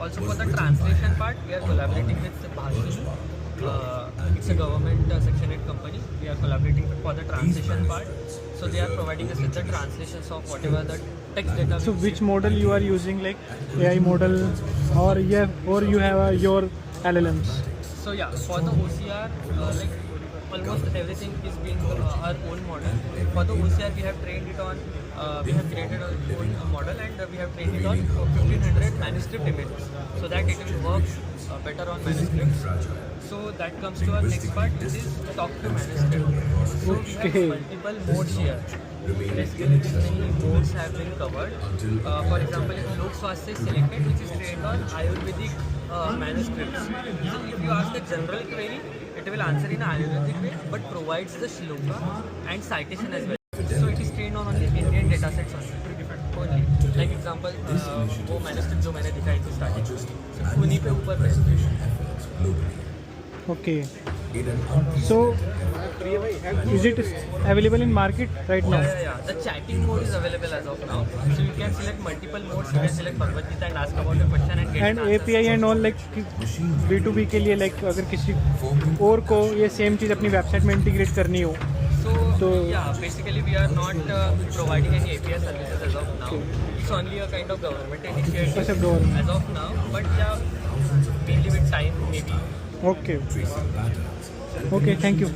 Also for the translation part, we are collaborating with Bhashi. It's a government Section 8 company. We are collaborating for the translation part. So they are providing us with the translations of whatever the text data. So which model you are using, like AI model, or you have your LLMs? So yeah, for the OCR, like almost everything is being our own model. For the OCR, we have trained it on, we have created our own model, and we have trained it on 1500 manuscript images, so that it will work better on manuscripts. So that comes to our next part, which is talk to manuscript. So we have multiple modes here. Basically, many modes have been covered. For example, if Lok Swasthya is selected, which is trained on Ayurvedic manuscripts. So if you ask a general query, it will answer in Ayurvedic way, but provides the shloka and citation as well. So it is trained on only Indian datasets only. Like example, वो manuscript जो मैंने दिखाई थी starting, सिर्फ उन्हीं पे ऊपर है. Okay. So is it available in market right now? Yeah. The chatting mode is available as of now. So you can select multiple modes. You can select Bhagavad Gita and ask about a question and get And an answer. API and all, like B2B के लिए, like अगर किसी और को ये same चीज़ अपनी website में integrate करनी हो So yeah, basically we are not providing any API services as of now. It's only a kind of government initiative as of now. But yeah, mainly with time maybe. Okay. Okay, thank you.